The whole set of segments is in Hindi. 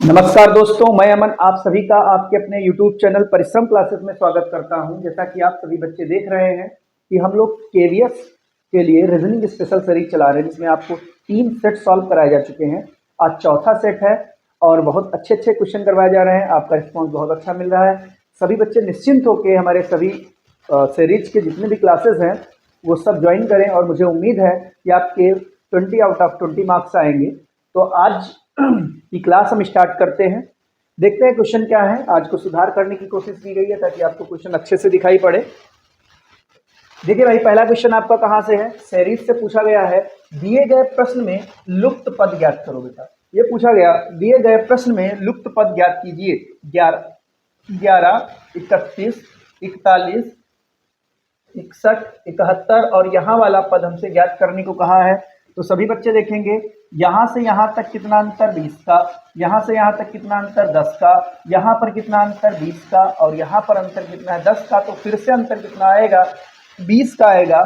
नमस्कार दोस्तों, मैं अमन आप सभी का आपके अपने YouTube चैनल परिश्रम क्लासेस में स्वागत करता हूं। जैसा कि आप सभी बच्चे देख रहे हैं कि हम लोग केवीएस के लिए रीजनिंग स्पेशल सीरीज चला रहे हैं, जिसमें आपको 3 सेट सॉल्व कराए जा चुके हैं। आज चौथा सेट है और बहुत अच्छे अच्छे क्वेश्चन करवाए जा रहे हैं। आपका रिस्पॉन्स बहुत अच्छा मिल रहा है। सभी बच्चे निश्चिंत होकर हमारे सभी सीरीज के जितने भी क्लासेस हैं वो सब ज्वाइन करें और मुझे उम्मीद है कि आपके 20 आउट ऑफ 20 मार्क्स आएंगे। तो आज की क्लास हम स्टार्ट करते हैं। देखते हैं क्वेश्चन क्या है। आज को सुधार करने की कोशिश की गई है ताकि आपको क्वेश्चन अच्छे से दिखाई पड़े। देखिए भाई, पहला क्वेश्चन आपका कहां से है? सीरीज से पूछा गया है, दिए गए प्रश्न में लुप्त पद ज्ञात करो। बेटा ये पूछा गया, दिए गए प्रश्न में लुप्त पद ज्ञात कीजिए। 11, 31, 41, 61, 71 और यहाँ वाला पद हमसे ज्ञात करने को कहा है। तो सभी बच्चे देखेंगे, यहाँ से यहाँ तक कितना अंतर 20 का, यहाँ से यहाँ तक कितना अंतर 10 का, यहाँ पर कितना अंतर 20 का और यहाँ पर अंतर कितना है 10 का। तो फिर से अंतर कितना आएगा? 20 का आएगा।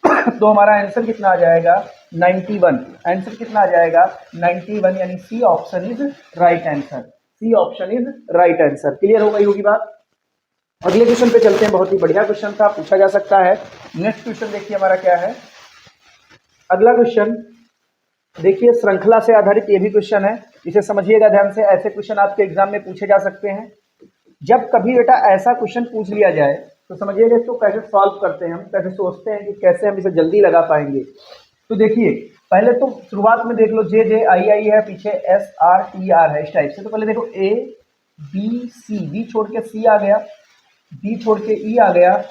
तो हमारा आंसर कितना आ जाएगा? 91। आंसर कितना आ जाएगा? 91, यानी c option is right answer. C option is right answer. Clear हो गई होगी बात। अगले क्वेश्चन पे चलते हैं। बहुत ही बढ़िया क्वेश्चन था, पूछा जा सकता है। नेक्स्ट क्वेश्चन देखिए हमारा क्या है। अगला क्वेश्चन देखिए, श्रृंखला से आधारित ये भी क्वेश्चन है, इसे समझिएगा ध्यान से। ऐसे क्वेश्चन आपके एग्जाम में पूछे जा सकते हैं। जब कभी बेटा ऐसा क्वेश्चन पूछ लिया जाए तो समझिएगा इसको कैसे सॉल्व करते हैं, हम कैसे सोचते हैं कि कैसे हम इसे जल्दी लगा पाएंगे। तो देखिए, पहले तो शुरुआत में देख लो, जे जे आई आई है, पीछे एस आर टी आर है, इस टाइप से। तो पहले देखो ए बी सी, बी छोड़ के सी आ गया, डी छोड़ के ई आ गया,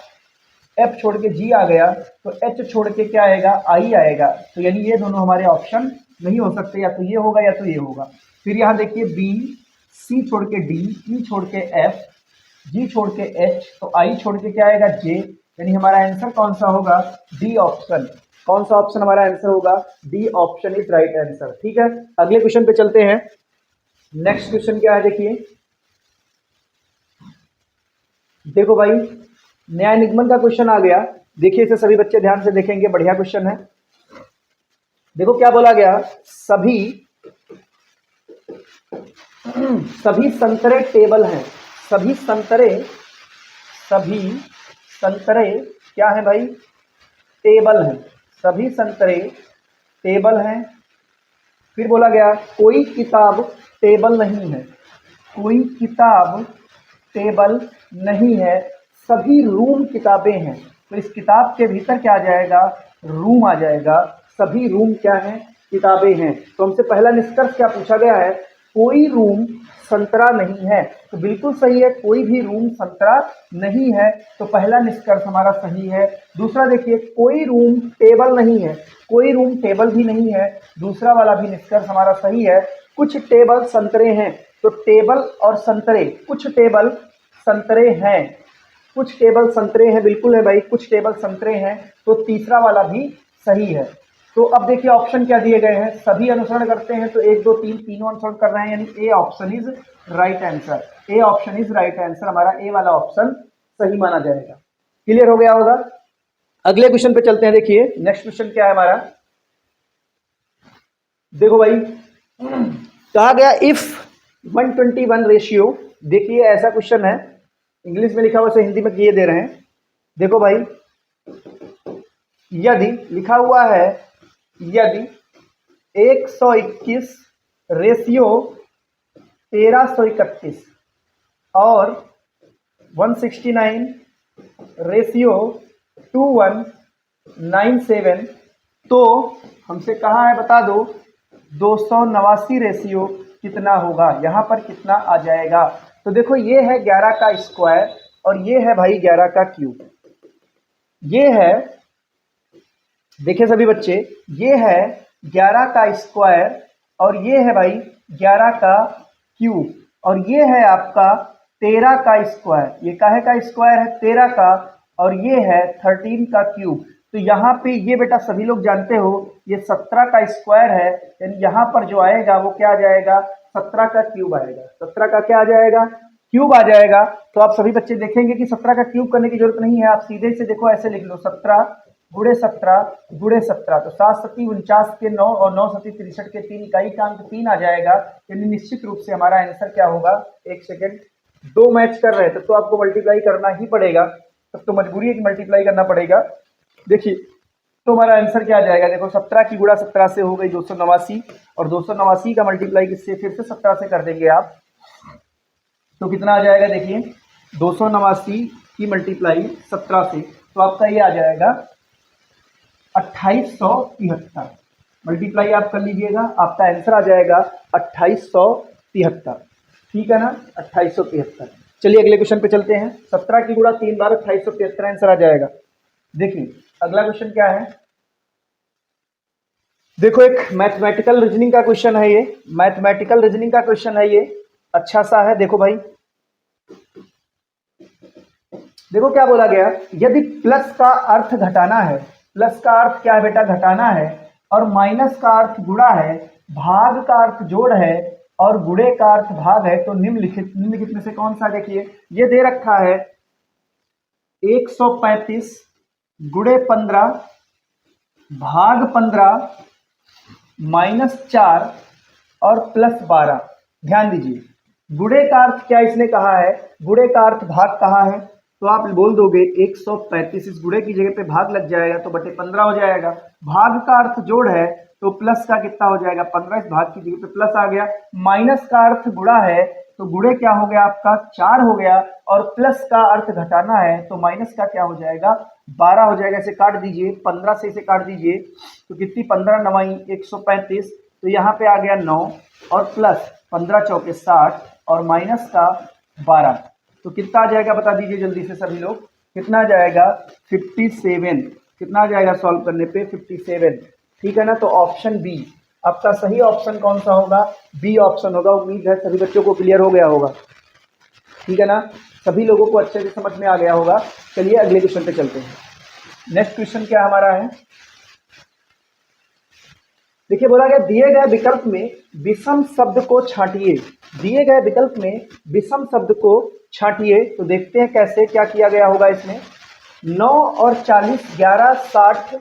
एफ छोड़ के जी आ गया, तो एच छोड़ के क्या आएगा? आई आएगा। तो यानी ये दोनों हमारे ऑप्शन नहीं हो सकते, या तो ये होगा या तो ये होगा। फिर यहाँ देखिए बी, सी छोड़ के डी, ई छोड़ के एफ, जी छोड़ के एच, तो आई छोड़ के क्या आएगा? जे। यानी हमारा आंसर कौन सा होगा? D option. कौन सा ऑप्शन हमारा आंसर होगा? D option is right answer. ठीक है, अगले क्वेश्चन पे चलते हैं। नेक्स्ट क्वेश्चन क्या है देखिए। देखो भाई, न्याय निगमन का क्वेश्चन आ गया। देखिए इसे सभी बच्चे ध्यान से देखेंगे, बढ़िया क्वेश्चन है। देखो क्या बोला गया, सभी संतरे टेबल हैं। सभी संतरे क्या है भाई? टेबल हैं। सभी संतरे टेबल हैं। फिर बोला गया कोई किताब टेबल नहीं है। कोई किताब टेबल नहीं है। सभी रूम किताबें हैं। तो इस किताब के भीतर क्या आ जाएगा? रूम आ जाएगा। सभी रूम क्या है? किताबें हैं। तो हमसे पहला निष्कर्ष क्या पूछा गया है? कोई रूम संतरा नहीं है। तो बिल्कुल सही है, कोई भी रूम संतरा नहीं है। तो पहला निष्कर्ष हमारा सही है। दूसरा देखिए, कोई रूम टेबल नहीं है। कोई रूम टेबल भी नहीं है। दूसरा वाला भी निष्कर्ष हमारा सही है। कुछ टेबल संतरे हैं। तो टेबल और संतरे, कुछ टेबल संतरे हैं। कुछ टेबल संतरे हैं, बिल्कुल है भाई, कुछ टेबल संतरे हैं। तो तीसरा वाला भी सही है। तो अब देखिए ऑप्शन क्या दिए गए हैं। सभी अनुसरण करते हैं, तो 1 2 3 तीनों अनुसरण कर रहे हैं, यानी A option is right answer. A option is right answer, हमारा ए वाला ऑप्शन सही माना जाएगा। क्लियर हो गया होगा। अगले क्वेश्चन पे चलते हैं। देखिए नेक्स्ट क्वेश्चन क्या है हमारा। देखो भाई, कहा गया इफ 121 रेशियो। देखिए ऐसा क्वेश्चन है, इंग्लिश में लिखा हुआ से हिंदी में किए दे रहे हैं। देखो भाई, यदि लिखा हुआ है, यदि 121 रेशियो 1331 और 169 रेशियो 2197, तो हमसे कहा है बता दो 289 रेशियो कितना होगा। यहां पर कितना आ जाएगा? तो देखो ये है 11 का स्क्वायर और ये है भाई 11 का क्यूब। ये है, देखिए सभी बच्चे, ये है 11 का स्क्वायर और ये है भाई 11 का क्यूब और ये है आपका 13 का स्क्वायर। ये काहे का स्क्वायर है? 13 का, और ये है 13 का क्यूब। तो यहाँ पे ये बेटा सभी लोग जानते हो, ये 17 का स्क्वायर है, यानी यहाँ पर जो आएगा वो क्या आ जाएगा? 17 का क्यूब आएगा। 17 का क्या आ जाएगा? क्यूब आ जाएगा। तो आप सभी बच्चे देखेंगे कि 17 का क्यूब करने की जरूरत नहीं है, आप सीधे से देखो ऐसे लिख लो 17 गुड़े 17 गुड़े 17, तो 7 सती 49 के 9 और 9 सती 63 के 3, इकाई का अंक 3 आ जाएगा। यानी निश्चित रूप से हमारा आंसर क्या होगा, एक सेकेंड, 2 मैच कर रहे हैं तब तो आपको मल्टीप्लाई करना ही पड़ेगा, तब तो मजबूरी है कि मल्टीप्लाई करना पड़ेगा। देखिए तो हमारा आंसर क्या आ जाएगा, देखो 17 की गुणा 17 से हो गई 289, और 289 का मल्टीप्लाई किससे, फिर से 17 से कर देंगे आप, तो कितना आ जाएगा, देखिए 289 की मल्टीप्लाई 17 से, तो आपका ये आ जाएगा 2873। मल्टीप्लाई आप कर लीजिएगा, आपका आंसर आ जाएगा 2873। ठीक है ना, 2873। चलिए अगले क्वेश्चन पे चलते हैं। 17 की गुणा 3 बार 2873 आंसर आ जाएगा। देखिए अगला क्वेश्चन क्या है, देखो एक मैथमेटिकल रीजनिंग का क्वेश्चन है ये, मैथमेटिकल रीजनिंग का क्वेश्चन है ये, अच्छा सा है। देखो भाई, देखो क्या बोला गया, यदि प्लस का अर्थ घटाना है, प्लस का अर्थ क्या है बेटा, घटाना है, और माइनस का अर्थ गुणा है, भाग का अर्थ जोड़ है, और गुणे का अर्थ भाग है, तो निम्नलिखित में से कौन सा, देखिए ये दे रखा है 135 गुणे 15 भाग 15 -4 और +12। ध्यान दीजिए, गुणे का अर्थ क्या इसने कहा है, गुणे का अर्थ भाग कहा है, तो आप बोल दोगे 135, इस गुणे की जगह पे भाग लग जाएगा तो बटे 15 हो जाएगा। भाग का अर्थ जोड़ है तो प्लस का कितना हो जाएगा 15, इस भाग की जगह पे प्लस आ गया। माइनस का अर्थ गुणा है तो गुणे क्या हो गया आपका 4 हो गया, और प्लस का अर्थ घटाना है तो माइनस का क्या हो जाएगा 12 हो जाएगा। इसे काट दीजिए, 15 से इसे काट दीजिए तो कितनी 15 9 135, तो यहाँ पे आ गया 9 और प्लस 15 चौके 60 और माइनस का 12, तो कितना आ जाएगा बता दीजिए जल्दी से सभी लोग, कितना आ जाएगा 57। कितना आ जाएगा सॉल्व करने पे 57। ठीक है ना, तो ऑप्शन बी आपका सही ऑप्शन कौन सा होगा, बी ऑप्शन होगा। उम्मीद है सभी बच्चों को क्लियर हो गया होगा। ठीक है ना, सभी लोगों को अच्छे से समझ में आ गया होगा। चलिए अगले क्वेश्चन पे चलते हैं। नेक्स्ट क्वेश्चन क्या हमारा है, देखिए बोला गया दिए गए विकल्प में विषम शब्द को छांटिए, दिए गए विकल्प में विषम शब्द को छांटिए, तो देखते हैं कैसे क्या किया गया होगा इसमें। 9 और 40, 11 60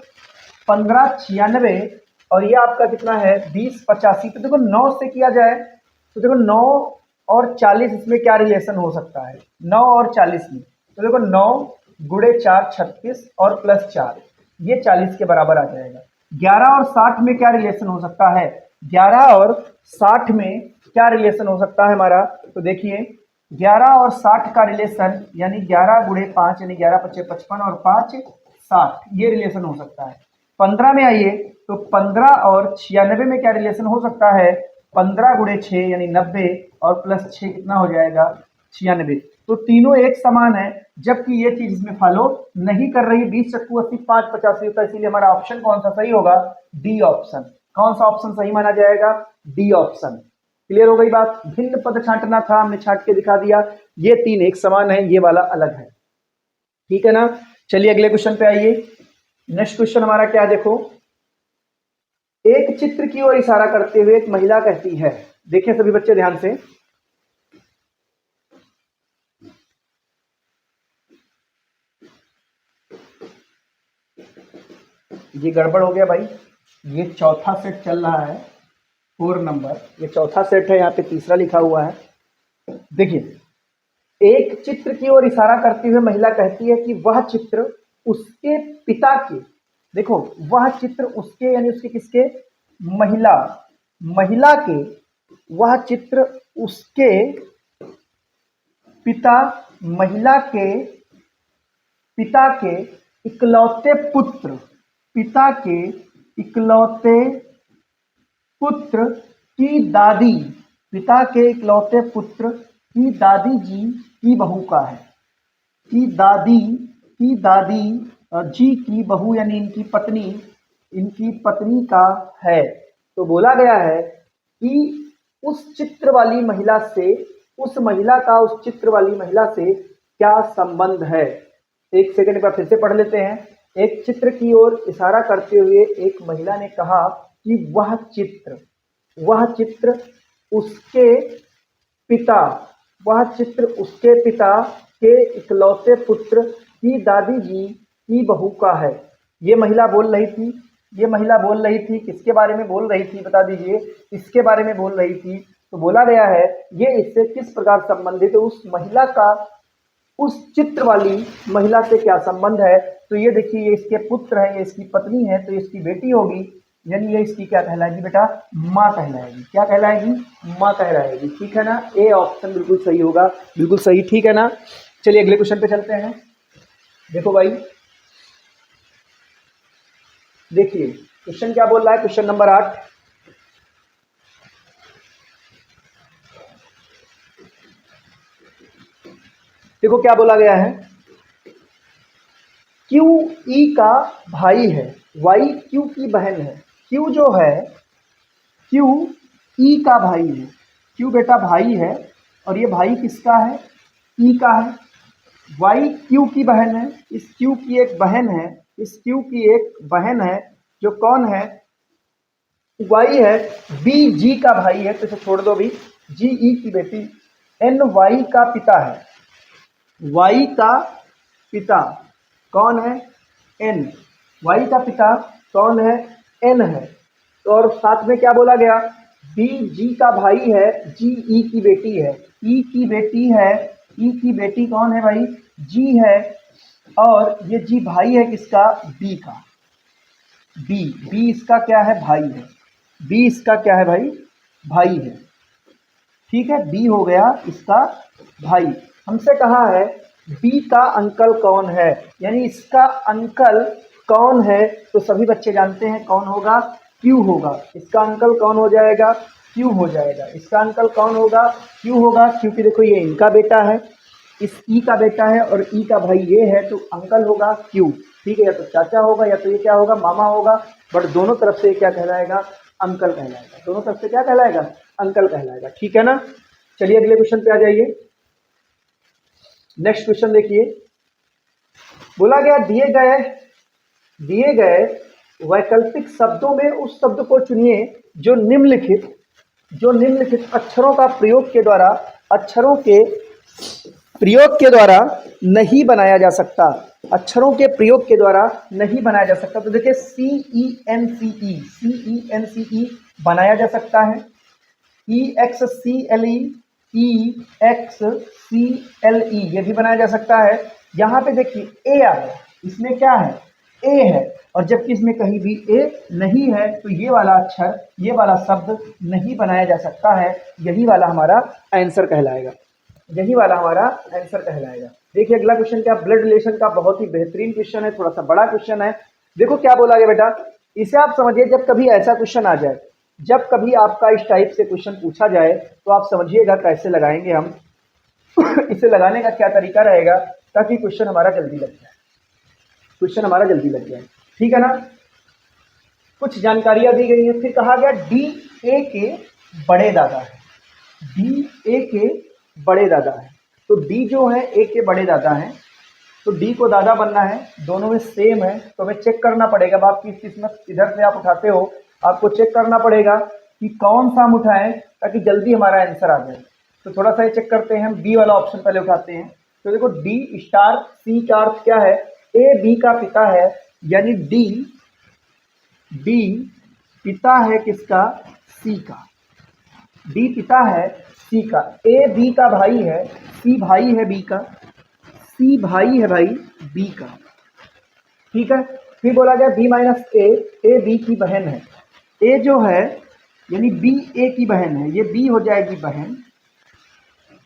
15 96, और ये आपका कितना है 20 85। तो देखो 9 से किया जाए तो देखो 9 और 40 इसमें क्या रिलेशन हो सकता है, 9 और 40 में, तो देखो 9 गुणे 4 36 और प्लस 4, ये 40 के बराबर आ जाएगा। 11 और 60 में क्या रिलेशन हो सकता है, 11 और 60 में क्या रिलेशन हो सकता है हमारा, तो देखिए 11 और 60 का रिलेशन यानी 11 गुणे 5 यानी 11 पच्चे 55 और 5 60, ये रिलेशन हो सकता है। 15 में आइए तो 15 और 96 में क्या रिलेशन हो सकता है, 15 गुणे 6 यानी 90 और प्लस 6 कितना हो जाएगा 96। तो तीनों एक समान है, जबकि ये चीज इसमें फॉलो नहीं कर रही। 20 चक्कू 80 5 85 होता है, इसीलिए हमारा ऑप्शन कौन सा सही होगा, डी ऑप्शन। कौन सा ऑप्शन सही माना जाएगा, डी ऑप्शन। क्लियर हो गई बात, भिन्न पद छांटना था, हमने छांट के दिखा दिया। ये तीन एक समान है, ये वाला अलग है। ठीक है ना, चलिए अगले क्वेश्चन पे आइए। नेक्स्ट क्वेश्चन हमारा क्या है, देखो एक चित्र की ओर इशारा करते हुए एक महिला कहती है, देखिए सभी बच्चे ध्यान से, ये गड़बड़ हो गया भाई, ये चौथा सेट चल रहा है 4 नंबर, ये चौथा सेट है, यहाँ पे तीसरा लिखा हुआ है। देखिए एक चित्र की ओर इशारा करते हुए महिला कहती है कि वह चित्र उसके पिता के, देखो वह चित्र उसके यानी उसके किसके, महिला, महिला के, वह चित्र उसके पिता, महिला के पिता के इकलौते पुत्र, पिता के इकलौते पुत्र की दादी, पिता के इकलौते पुत्र की दादी जी की बहू का है, की दादी जी की बहू यानी इनकी पत्नी का है। तो बोला गया है कि उस चित्र वाली महिला से, उस महिला का उस चित्र वाली महिला से क्या संबंध है। एक सेकंड पर फिर से पढ़ लेते हैं। एक चित्र की ओर इशारा करते हुए एक महिला ने कहा कि वह चित्र उसके पिता, वह चित्र उसके पिता के इकलौते पुत्र की दादी जी की बहू का है। ये महिला बोल रही थी, ये महिला बोल रही थी, किसके बारे में बोल रही थी बता दीजिए, इसके बारे में बोल रही थी। तो बोला गया है ये इससे किस प्रकार संबंधित है, उस महिला का उस चित्र वाली महिला से क्या संबंध है। तो ये देखिए ये इसके पुत्र है, ये इसकी पत्नी है, तो इसकी बेटी होगी, यानी ये इसकी क्या कहलाएगी बेटा, माँ कहलाएगी। क्या कहलाएगी, माँ कहलाएगी। ठीक है ना, ए ऑप्शन बिल्कुल सही होगा, बिल्कुल सही। ठीक है ना, चलिए अगले क्वेश्चन पे चलते हैं। देखो भाई, देखिए क्वेश्चन क्या बोल रहा है, क्वेश्चन नंबर 8। देखो क्या बोला गया है, क्यू ई का भाई है, वाई क्यू की बहन है। क्यू जो है, क्यू ई का भाई है, क्यू बेटा भाई है, और ये भाई किसका है, ई का है। वाई क्यू की बहन है, इस क्यू की एक बहन है, इस क्यू की एक बहन है, जो कौन है, वाई है। बी जी का भाई है, तो इसे छोड़ दो भी, जी ई की बेटी। एन वाई का पिता है, वाई का पिता कौन है, एन। वाई का पिता कौन है, एन है। और साथ में क्या बोला गया, बी जी का भाई है, जी ई की बेटी है, ई की बेटी है, ई की बेटी कौन है भाई, जी है। और ये जी भाई है किसका, बी का। बी, बी इसका क्या है, भाई है। बी इसका क्या है भाई, भाई है। ठीक है, बी हो गया इसका भाई। हमसे कहा है बी का अंकल कौन है, यानी इसका अंकल कौन है। तो सभी बच्चे जानते हैं कौन होगा, क्यू होगा। इसका अंकल कौन हो जाएगा, क्यू हो जाएगा। इसका अंकल कौन होगा, क्यू होगा, क्योंकि देखो ये इनका बेटा है, इस ई का बेटा है, और ई का भाई ये है, तो अंकल होगा क्यू। ठीक है, या तो चाचा होगा या तो ये क्या होगा, मामा होगा। बट दोनों तरफ से क्या कहलाएगा, अंकल कहलाएगा। दोनों तरफ से क्या कहलाएगा, अंकल कहलाएगा। ठीक है ना, चलिए अगले क्वेश्चन पे आ जाइए। नेक्स्ट क्वेश्चन देखिए, बोला गया दिए गए वैकल्पिक शब्दों में उस शब्द को चुनिए जो निम्नलिखित अक्षरों का प्रयोग के द्वारा, अक्षरों के प्रयोग के द्वारा नहीं बनाया जा सकता। अक्षरों के प्रयोग के द्वारा नहीं बनाया जा सकता। तो देखिए CENCE बनाया जा सकता है, EXCLE, EXCLE ये भी बनाया जा सकता है। यहाँ पे देखिए ए आ गया, इसमें क्या है, ए है, और जबकि इसमें कहीं भी ए नहीं है, तो ये वाला अक्षर, ये वाला शब्द नहीं बनाया जा सकता है। यही वाला हमारा आंसर कहलाएगा, यही वाला हमारा आंसर कहलाएगा। देखिए अगला क्वेश्चन क्या, ब्लड रिलेशन का बहुत ही बेहतरीन क्वेश्चन है, थोड़ा सा बड़ा क्वेश्चन है। देखो क्या बोला गया बेटा, इसे आप समझिए, जब कभी ऐसा क्वेश्चन आ जाए, जब कभी आपका इस टाइप से क्वेश्चन पूछा जाए, तो आप समझिएगा कैसे लगाएंगे हम इसे लगाने का क्या तरीका रहेगा, ताकि क्वेश्चन हमारा जल्दी लग जाए, क्वेश्चन हमारा जल्दी लग जाए। ठीक है ना, कुछ जानकारियां दी गई है। फिर कहा गया डी ए के बड़े दादा है, डी ए के बड़े दादा है। तो डी जो है ए के बड़े दादा हैं, तो डी को दादा बनना है, दोनों में सेम है, तो हमें चेक करना पड़ेगा। अब आप किस किस्मत इधर से आप उठाते हो, आपको चेक करना पड़ेगा कि कौन सा हम उठाएं ताकि जल्दी हमारा आंसर आ जाए। तो थोड़ा सा ये चेक करते हैं, हम बी वाला ऑप्शन पहले उठाते हैं। तो देखो डी स्टार सी का अर्थ क्या है, ए बी का पिता है, यानी डी पिता है किसका, सी का। डी पिता है सी का। ए बी का भाई है, सी भाई है बी का, सी भाई है भाई बी का। ठीक है, फिर बोला गया बी माइनस ए बी की बहन है। ए जो है यानी बी ए की बहन है, ये बी हो जाएगी बहन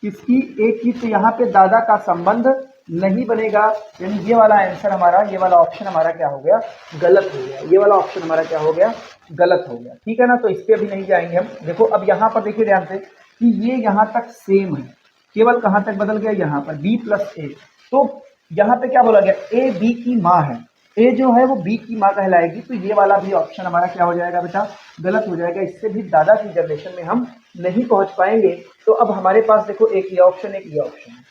किसकी, ए की। तो यहाँ पे दादा का संबंध नहीं बनेगा, यानी ये वाला आंसर हमारा, ये वाला ऑप्शन हमारा क्या हो गया, गलत हो गया। ये वाला ऑप्शन हमारा क्या हो गया, गलत हो गया। ठीक है ना, तो इस पर अभी नहीं जाएंगे हम। देखो अब यहाँ पर देखिए ध्यान से कि ये यहाँ तक सेम है, केवल कहाँ तक बदल गया, यहाँ पर बी प्लस ए। तो यहाँ पे क्या बोला गया, ए बी की माँ है, ए जो है वो बी की माँ कहलाएगी। तो ये वाला भी ऑप्शन हमारा क्या हो जाएगा बेटा, गलत हो जाएगा। इससे भी दादा की जनरेशन में हम नहीं पहुंच पाएंगे। तो अब हमारे पास देखो एक ये ऑप्शन, एक ये ऑप्शन है।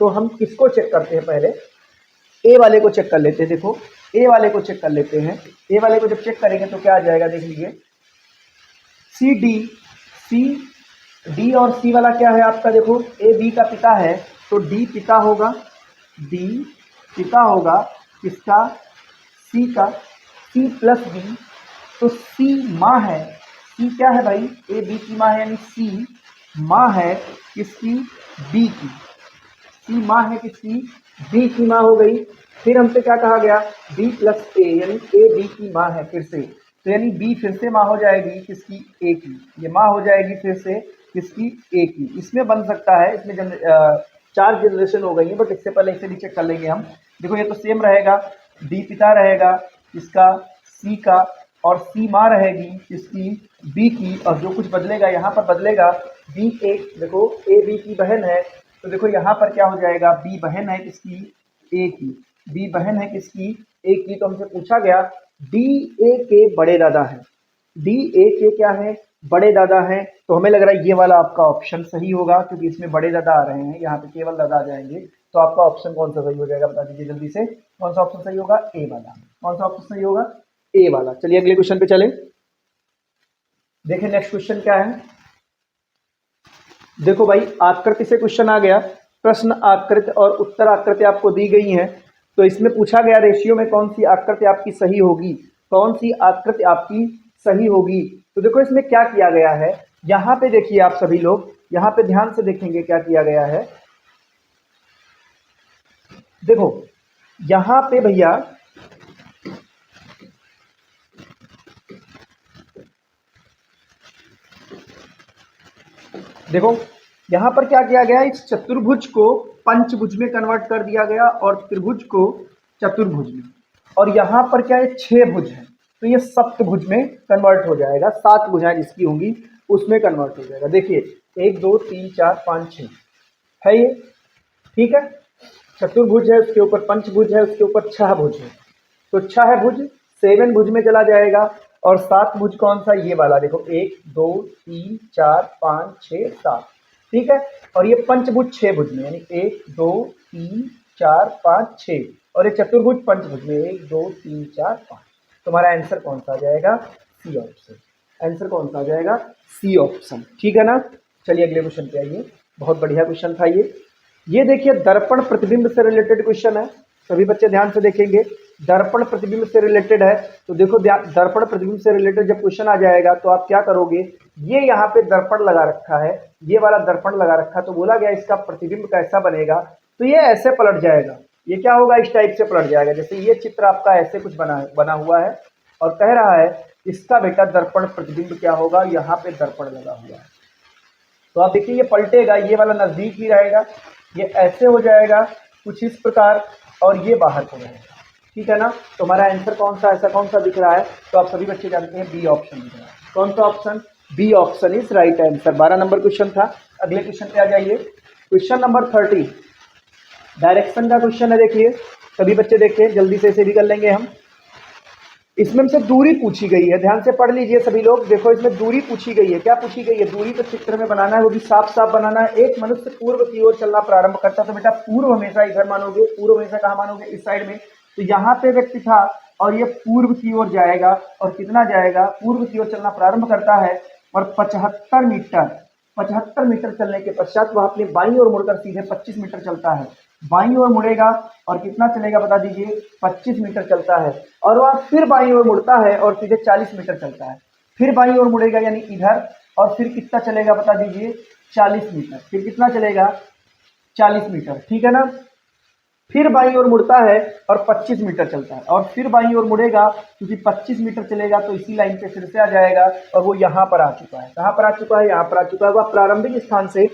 तो हम किसको चेक करते हैं, पहले ए वाले को चेक कर लेते हैं। देखो ए वाले को चेक कर लेते हैं। ए वाले को जब चेक करेंगे तो क्या आ जाएगा, देख लीजिए सी डी और सी वाला क्या है आपका, देखो ए बी का पिता है, तो डी पिता होगा, डी पिता होगा किसका, सी का सी प्लस बी, तो सी माँ है, सी क्या है भाई, ए बी की माँ है, यानी सी माँ है किसकी, बी की, सी माँ है किसकी, बी की माँ हो गई। फिर हमसे क्या कहा गया, बी प्लस ए, यानी ए बी की माँ है फिर से, तो यानी बी फिर से माँ हो जाएगी किसकी, ए की, ये माँ हो जाएगी फिर से किसकी, ए की। इसमें बन सकता है, इसमें 4 जनरेशन हो गई है, बट इससे पहले इसे भी चेक कर लेंगे हम। देखो ये तो सेम रहेगा, डी पिता रहेगा इसका, सी का, और सी माँ रहेगी इसकी, बी की, और जो कुछ बदलेगा यहाँ पर बदलेगा बी ए, देखो ए बी की बहन है, तो देखो यहाँ पर क्या हो जाएगा, बी बहन है किसकी, ए की, बी बहन है किसकी, ए की। तो हमसे पूछा गया डी ए के बड़े दादा है, डी ए के क्या है, बड़े दादा हैं, तो हमें लग रहा है ये वाला आपका ऑप्शन सही होगा, क्योंकि इसमें बड़े दादा आ रहे हैं, यहाँ पे केवल दादा आ जाएंगे, तो आपका ऑप्शन कौन सा सही हो जाएगा, बता दीजिए जल्दी से, कौन सा ऑप्शन सही होगा, ए वाला, कौन सा ऑप्शन सही होगा, ए वाला। चलिए अगले क्वेश्चन पे चले, देखें नेक्स्ट क्वेश्चन क्या है। देखो भाई आकृति से क्वेश्चन आ गया, प्रश्न आकृति और उत्तर आकृति आपको दी गई है, तो इसमें पूछा गया रेशियो में कौन सी आकृति आपकी सही होगी, कौन सी आकृति आपकी सही होगी। तो देखो इसमें क्या किया गया है, यहाँ पे देखिए आप सभी लोग, यहाँ पे ध्यान से देखेंगे क्या किया गया है। देखो यहाँ पे भैया देखो यहाँ पर क्या किया गया, इस चतुर्भुज को पंचभुज में कन्वर्ट कर दिया गया और त्रिभुज को चतुर्भुज में, और यहाँ पर क्या है, 6 भुज है, तो ये सप्तभुज में कन्वर्ट हो जाएगा, 7 भुजाएं जिसकी होंगी उसमें कन्वर्ट हो जाएगा। देखिए 1 2 3 4 5 6 है ये, ठीक है, चतुर्भुज है, उसके ऊपर पंचभुज है, उसके ऊपर 6 भुज है, तो 6 भुज 7 भुज में चला जाएगा, और 7 भुज कौन सा, ये वाला देखो 1 2 3 4 5 6 7, ठीक है, और ये पंचभुज 6 भुज में, यानी 1 2 3 4 5 6, और ये चतुर्भुज पंचभुज में 1 2 3 4 5। तुम्हारा आंसर कौन सा आ जाएगा, सी ऑप्शन, आंसर कौन सा आ जाएगा, सी ऑप्शन, ठीक है ना। चलिए अगले क्वेश्चन पे आइए, बहुत बढ़िया क्वेश्चन था ये देखिए दर्पण प्रतिबिंब से रिलेटेड क्वेश्चन है, सभी बच्चे ध्यान से देखेंगे, दर्पण प्रतिबिंब से रिलेटेड है, तो देखो दर्पण प्रतिबिंब से रिलेटेड जब क्वेश्चन आ जाएगा तो आप क्या करोगे, ये यहाँ पे दर्पण लगा रखा है, ये वाला दर्पण लगा रखा, तो बोला गया इसका प्रतिबिंब कैसा बनेगा, तो ये ऐसे पलट जाएगा, ये क्या होगा, इस टाइप से पलट जाएगा, जैसे ये चित्र आपका ऐसे कुछ बना हुआ है, और कह रहा है इसका बेटा दर्पण प्रतिबिंब क्या होगा, यहाँ पे दर्पण लगा हुआ है, तो आप देखिए ये पलटेगा, ये वाला नजदीक ही रहेगा, ये ऐसे हो जाएगा कुछ इस प्रकार, और ये बाहर को रहेगा, ठीक है ना। तो हमारा आंसर कौन सा, ऐसा कौन सा दिख रहा है, तो आप सभी बच्चे जानते हैं बी ऑप्शन दिख रहा है, कौन सा option, b option is right answer. 12 number question था। अगले क्वेश्चन पे आ जाइए, क्वेश्चन नंबर 30 डायरेक्शन का क्वेश्चन है, देखिए सभी बच्चे देखिए, जल्दी से इसे भी कर लेंगे हम। इसमें हमसे दूरी पूछी गई है, ध्यान से पढ़ लीजिए सभी लोग, देखो इसमें दूरी पूछी गई है, क्या पूछी गई है, दूरी तो चित्र में बनाना है, वो भी साफ साफ बनाना है। एक मनुष्य पूर्व की ओर चलना प्रारंभ करता, तो बेटा पूर्व हमेशा इधर मानोगे, पूर्व हमेशा कहाँ मानोगे, इस साइड में, तो यहाँ पे व्यक्ति था और ये पूर्व की ओर जाएगा, और कितना जाएगा, पूर्व की ओर चलना प्रारंभ करता है, और 75 मीटर चलने के पश्चात वह अपनी बाईं ओर मुड़कर सीधे 25 मीटर चलता है, बाईं ओर मुड़ेगा और कितना चलेगा बता दीजिए, 25 मीटर चलता है, और वह फिर बाईं ओर मुड़ता है और सीधे 40 मीटर चलता है, फिर बाईं ओर मुड़ेगा यानी इधर, और फिर कितना चलेगा बता दीजिए, 40 मीटर, फिर कितना चलेगा, 40 मीटर, ठीक है ना। फिर बाईं ओर मुड़ता है और 25 मीटर चलता है, और फिर बाईं ओर मुड़ेगा, क्योंकि 25 मीटर चलेगा तो इसी लाइन पे फिर से आ जाएगा, और वो यहाँ पर आ चुका है, कहाँ पर आ चुका है, यहाँ पर आ चुका है। वह प्रारंभिक स्थान से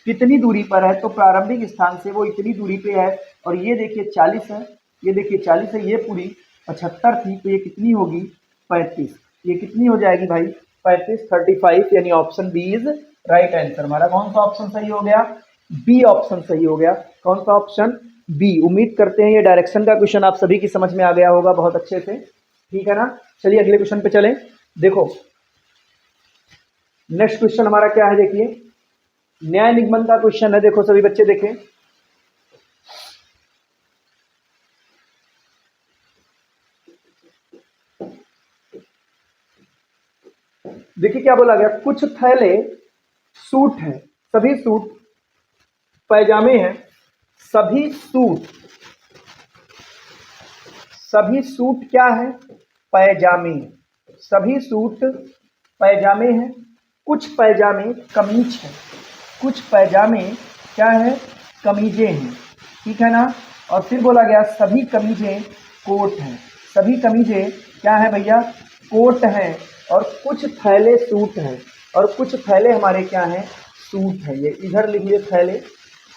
कितनी दूरी पर है, तो प्रारंभिक स्थान से वो इतनी दूरी पे है, और ये देखिए 40 है, ये देखिए 40 है, ये पूरी 75 थी, तो ये कितनी होगी, 35, ये कितनी हो जाएगी भाई, 35 35, यानी option b is right answer. हमारा कौन सा ऑप्शन सही हो गया, बी ऑप्शन सही हो गया, कौन सा ऑप्शन, बी। उम्मीद करते हैं ये डायरेक्शन का क्वेश्चन आप सभी की समझ में आ गया होगा बहुत अच्छे से, ठीक है ना। चलिए अगले क्वेश्चन पे चलें, देखो नेक्स्ट क्वेश्चन हमारा क्या है, देखिए न्याय निगमन का क्वेश्चन है, देखो सभी बच्चे देखें, देखिए क्या बोला गया, कुछ थैले सूट हैं, सभी सूट पैजामे हैं, सभी सूट क्या है? पैजामे। सभी सूट पैजामे हैं। कुछ पैजामे कमीज है। कुछ पैजामे क्या है? कमीजें हैं, ठीक है ना। और फिर बोला गया सभी कमीजें कोट हैं। सभी कमीजें क्या है भैया? कोट हैं। और कुछ थैले सूट हैं। और कुछ थैले हमारे क्या हैं? सूट है। ये इधर लिखिए थैले,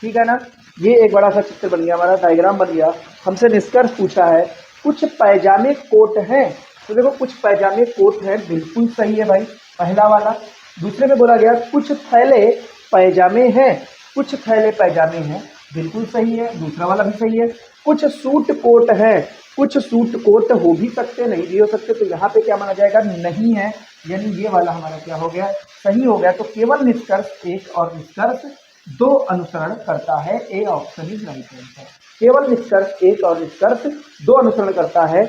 ठीक है ना। ये एक बड़ा सा चित्र बन गया, हमारा डायग्राम बन गया। हमसे निष्कर्ष पूछा है कुछ पैजामे कोट हैं, तो देखो कुछ पैजामे कोट हैं, बिल्कुल सही है भाई, पहला वाला। दूसरे में बोला गया कुछ थैले पैजामे हैं। कुछ थैले पैजामे हैं, बिल्कुल सही है, दूसरा वाला भी सही है। कुछ सूट कोट है। कुछ सूट कोट हो भी सकते, नहीं भी हो सकते, तो यहाँ पे क्या माना जाएगा? नहीं है, यानी ये वाला हमारा क्या हो गया? सही हो गया। तो केवल निष्कर्ष एक और निष्कर्ष दो अनुसरण करता है। A option is right answer. केवल निष्कर्ष एक और निष्कर्ष दो अनुसरण करता है।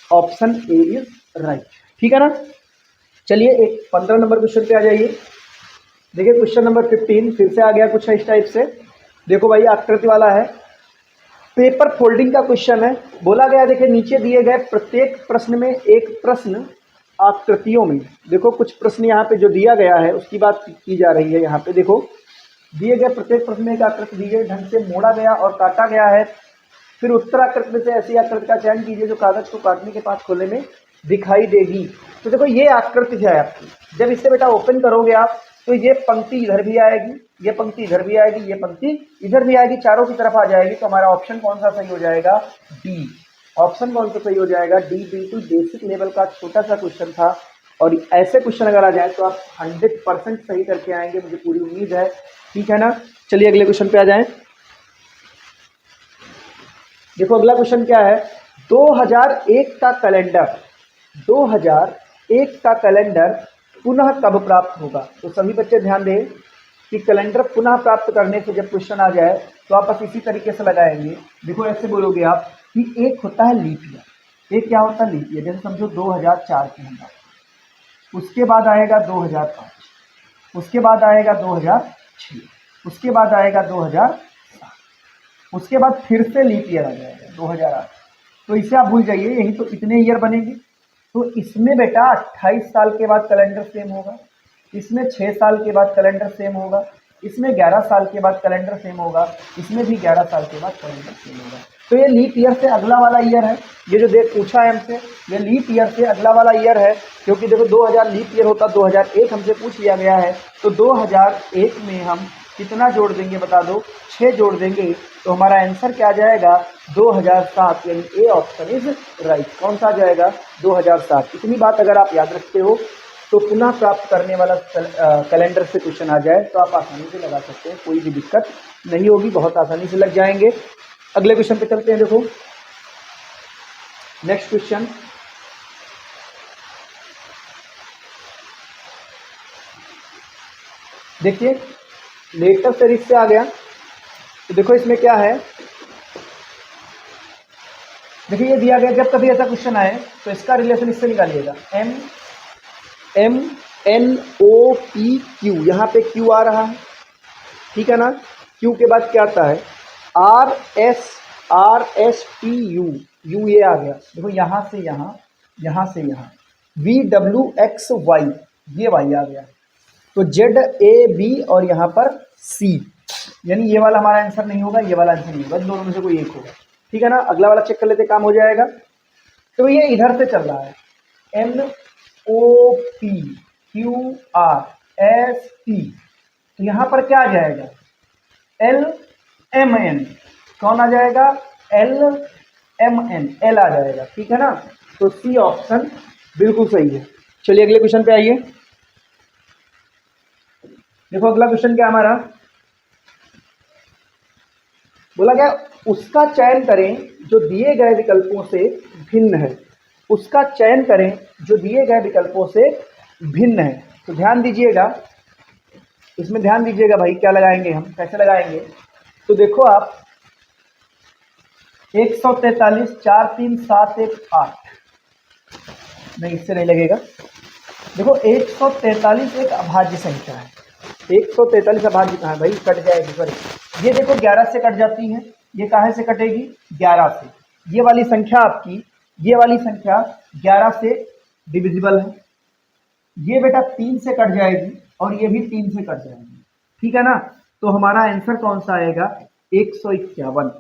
ऑप्शन ए इज राइट, ठीक है ना। चलिए एक 15 नंबर क्वेश्चन पे आ जाइए। देखिए क्वेश्चन नंबर 15 फिर से आ गया कुछ इस टाइप से। देखो भाई आकृति वाला है, पेपर फोल्डिंग का क्वेश्चन है। बोला गया देखिए नीचे दिए गए प्रत्येक प्रश्न में एक प्रश्न आकृतियों में, देखो कुछ प्रश्न यहाँ पे जो दिया गया है उसकी बात की जा रही है। यहाँ पे देखो दिए गए प्रत्येक प्रश्न में एक आकृति दी गई, ढंग से मोड़ा गया और काटा गया है। फिर उत्तर आकृति में से ऐसी आकृति का चयन कीजिए जो कागज को काटने के बाद खोलने में दिखाई देगी। तो देखो ये आकृति है आपकी, जब इसे बेटा ओपन करोगे आप तो ये पंक्ति इधर भी आएगी, ये पंक्ति इधर भी आएगी, ये पंक्ति इधर भी आएगी, चारों की तरफ आ जाएगी। तो हमारा ऑप्शन कौन सा सही हो जाएगा? डी। ऑप्शन कौन सा सही हो जाएगा? डी। बिल्कुल बेसिक लेवल का छोटा सा क्वेश्चन था, और ऐसे क्वेश्चन अगर आ जाए तो आप 100% सही करके आएंगे, मुझे पूरी उम्मीद है, ठीक है ना। चलिए अगले क्वेश्चन पे आ जाएं। देखो अगला क्वेश्चन क्या है? 2001 का कैलेंडर, 2001 का कैलेंडर पुनः कब प्राप्त होगा? तो सभी बच्चे ध्यान दें कि कैलेंडर पुनः प्राप्त करने से जब क्वेश्चन आ जाए तो आप बस इसी तरीके से लगाएंगे। देखो ऐसे बोलोगे आप कि एक होता है लीप ईयर। एक क्या होता है? Leap year. जैसे समझो 2004 की हम बात, उसके बाद आएगा 2005, उसके बाद आएगा 2006, उसके बाद आएगा 2007, उसके बाद फिर से लीप ईयर आ जाएगा 2008। तो इसे आप भूल जाइए, यही तो इतने ईयर बनेंगे। तो इसमें बेटा 28 साल के बाद कैलेंडर सेम होगा, इसमें 6 साल के बाद कैलेंडर सेम होगा, इसमें 11 साल के बाद कैलेंडर सेम होगा, इसमें भी 11 साल के बाद कैलेंडर सेम होगा। तो ये लीप ईयर से अगला वाला ईयर है। ये जो देख पूछा है हमसे, ये लीप ईयर से अगला वाला ईयर है, क्योंकि देखो 2000 लीप ईयर होता, 2001 हमसे पूछ लिया गया है। तो 2001 में हम कितना जोड़ देंगे बता दो? 6 जोड़ देंगे, तो हमारा आंसर क्या आ जाएगा? 2007, यानी ए ऑप्शन इज राइट। कौन सा आ जाएगा? 2007। इतनी बात अगर आप याद रखते हो तो पुनः प्राप्त करने वाला कैलेंडर से क्वेश्चन आ जाए तो आप आसानी से लगा सकते हैं, कोई भी दिक्कत नहीं होगी, बहुत आसानी से लग जाएंगे। अगले क्वेश्चन पे चलते हैं। देखो नेक्स्ट क्वेश्चन, देखिए लेटर सीरीज से आ गया। तो देखो इसमें क्या है, देखिए ये दिया गया, जब कभी ऐसा क्वेश्चन आए तो इसका रिलेशन इससे निकालिएगा। MNOPQ, यहाँ पे Q आ रहा है, ठीक है ना। Q के बाद क्या आता है? RSTU, U ये आ गया। देखो यहाँ से यहाँ, यहाँ से यहाँ, VWXY, ये Y आ गया। तो ZAB और यहाँ पर C, यानी ये वाला हमारा आंसर नहीं होगा, ये वाला आंसर नहीं होगा, दोनों में से कोई एक होगा, ठीक है ना। अगला वाला चेक कर लेते, काम हो जाएगा। तो ये इधर से चल रहा है, NOPQRST, तो यहाँ पर क्या आ जाएगा? LMN, कौन आ जाएगा? LMN, L आ जाएगा, ठीक है ना। तो C ऑप्शन बिल्कुल सही है। चलिए अगले क्वेश्चन पे आइए। देखो अगला क्वेश्चन क्या हमारा, बोला गया उसका चयन करें जो दिए गए विकल्पों से भिन्न है। उसका चयन करें जो दिए गए विकल्पों से भिन्न है। तो ध्यान दीजिएगा, इसमें ध्यान दीजिएगा भाई, क्या लगाएंगे हम, कैसे लगाएंगे। तो देखो आप 143 4 3 7 1 8, नहीं इससे नहीं लगेगा। देखो 143 एक अभाज्य संख्या है, 143 अभाज्य कहाँ है भाई? कट जाएगी, सॉरी, ये देखो 11 से कट जाती है, ये काहे से कटेगी? 11 से। ये वाली संख्या आपकी, ये वाली संख्या 11 से डिविजिबल है, ये बेटा 3 से कट जाएगी और ये भी 3 से कट जाएगी, ठीक है ना। तो हमारा आंसर कौन सा आएगा, 151।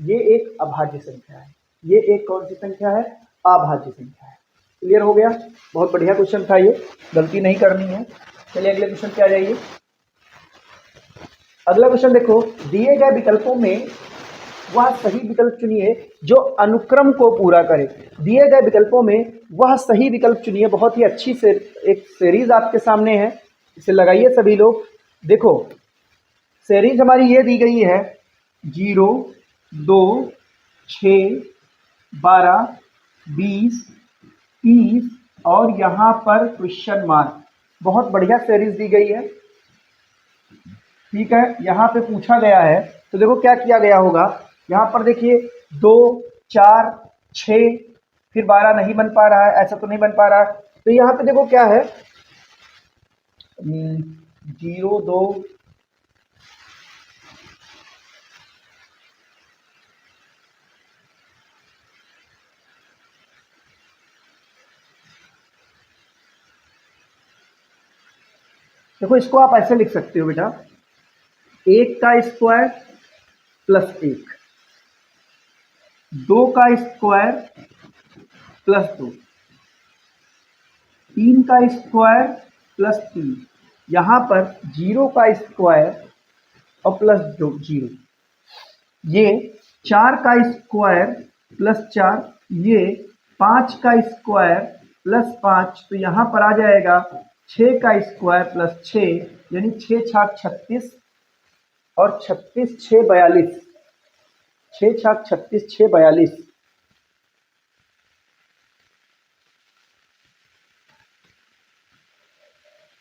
ये एक अभाज्य संख्या है, ये एक कौन सी संख्या है, अभाज्य संख्या है। क्लियर हो गया, बहुत बढ़िया क्वेश्चन था ये, गलती नहीं करनी है। चलिए अगले क्वेश्चन पे आ जाइए। अगला क्वेश्चन देखो, दिए गए विकल्पों में वह सही विकल्प चुनिए जो अनुक्रम को पूरा करे। दिए गए विकल्पों में वह सही विकल्प चुनिए। बहुत ही अच्छी से एक सीरीज आपके सामने है, इसे लगाइए सभी लोग। देखो सीरीज हमारी ये दी गई है 0, 2, 6, 12, 20, 30 और यहाँ पर क्वेश्चन मार्क। बहुत बढ़िया सीरीज दी गई है, ठीक है। यहाँ पे पूछा गया है तो देखो क्या किया गया होगा, यहाँ पर देखिए 2, 4, 6 फिर 12 नहीं बन पा रहा है, ऐसा तो नहीं बन पा रहा है। तो यहाँ पे देखो क्या है 0, 2, देखो इसको आप ऐसे लिख सकते हो बेटा, 1 का स्क्वायर प्लस 1, 2 का स्क्वायर प्लस 2, 3 का स्क्वायर प्लस 3, यहाँ पर 0 का स्क्वायर और प्लस 0, ये 4 का स्क्वायर प्लस 4, ये 5 का स्क्वायर प्लस 5, तो यहाँ पर आ जाएगा 6 का स्क्वायर प्लस 6, यानी 6 छाक 36 और 36 6 42, 6 छाक 36 6 42,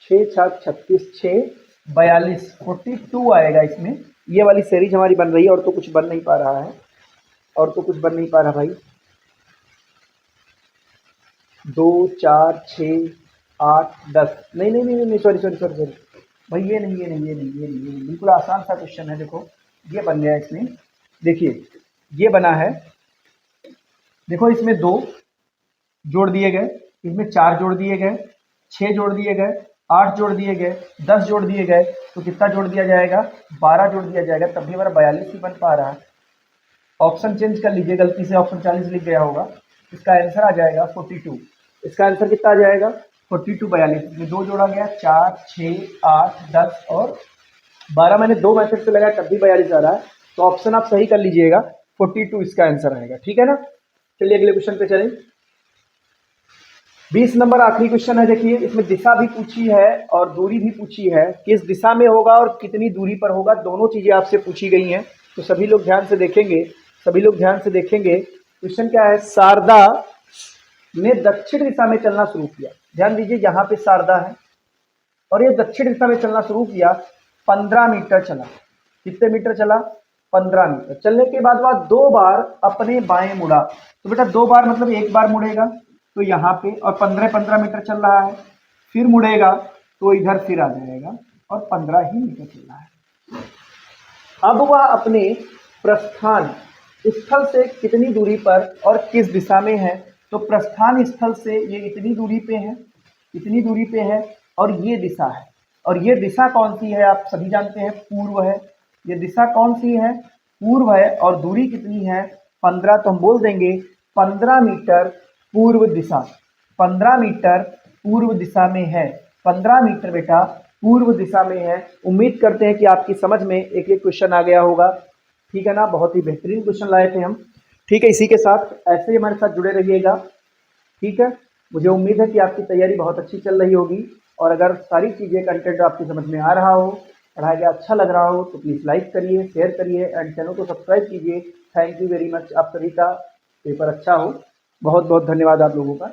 6 छाक 36 6 42, 42 आएगा इसमें। ये वाली सीरीज हमारी बन रही है, और तो कुछ बन नहीं पा रहा है, और तो कुछ बन नहीं पा रहा भाई। 2, 4, 6, 8, 10, नहीं नहीं नहीं नहीं, सॉरी भाई, ये नहीं, बिल्कुल आसान सा क्वेश्चन है। देखो ये बन गया इसमें, देखिए ये बना है, देखो इसमें 2 जोड़ दिए गए, इसमें 4 जोड़ दिए गए, 6 जोड़ दिए गए, 8 जोड़ दिए गए, 10 जोड़ दिए गए, तो कितना जोड़ दिया जाएगा, 12 जोड़ दिया जाएगा, तब भी हमारा 42 ही बन पा रहा है। ऑप्शन चेंज कर लीजिए, गलती से ऑप्शन 40 लिख गया होगा, इसका आंसर आ जाएगा 42। इसका आंसर कितना आ जाएगा, 42 42, इसमें 2 जोड़ा गया, 4, 6, 8, 10 और 12, मैंने 2 मेथड से लगाया तब भी 42 आ रहा है, तो ऑप्शन आप सही कर लीजिएगा, 42 इसका आंसर आएगा, ठीक है ना। चलिए अगले क्वेश्चन पे चलें। 20 नंबर आखिरी क्वेश्चन है, देखिए इसमें दिशा भी पूछी है और दूरी भी पूछी है, किस दिशा में होगा और कितनी दूरी पर होगा, दोनों चीजें आपसे पूछी गई हैं। तो सभी लोग ध्यान से देखेंगे, क्वेश्चन क्या है, शारदा ने दक्षिण दिशा में चलना शुरू किया। ध्यान दीजिए, यहाँ पे शारदा है और ये दक्षिण दिशा में चलना शुरू किया, 15 मीटर चला। कितने मीटर चला, 15 मीटर। चलने के बाद वह 2 बार अपने बाएं मुड़ा, तो बेटा 2 बार मतलब 1 बार मुड़ेगा तो यहाँ पे, और 15 मीटर चल रहा है, फिर मुड़ेगा तो इधर फिर आ जाएगा और 15 ही मीटर चल रहा है। अब वह अपने प्रस्थान स्थल से कितनी दूरी पर और किस दिशा में है, तो प्रस्थान स्थल से ये इतनी दूरी पे है, और ये दिशा है, और ये दिशा कौन सी है, आप सभी जानते हैं पूर्व है। ये दिशा कौन सी है, पूर्व है, और दूरी कितनी है, 15, तो हम बोल देंगे 15 मीटर पूर्व दिशा, 15 मीटर पूर्व दिशा में है, 15 मीटर बेटा पूर्व दिशा में है। उम्मीद करते हैं कि आपकी समझ में एक एक क्वेश्चन आ गया होगा, ठीक है ना। बहुत ही बेहतरीन क्वेश्चन लाए थे हम, ठीक है। इसी के साथ ऐसे ही हमारे साथ जुड़े रहिएगा, ठीक है। मुझे उम्मीद है कि आपकी तैयारी बहुत अच्छी चल रही होगी, और अगर सारी चीज़ें कंटेंट आपकी समझ में आ रहा हो, पढ़ाया गया अच्छा लग रहा हो, तो प्लीज़ लाइक करिए, शेयर करिए एंड चैनल को सब्सक्राइब कीजिए। थैंक यू वेरी मच, आप सभी का पेपर अच्छा हो। बहुत बहुत धन्यवाद आप लोगों का।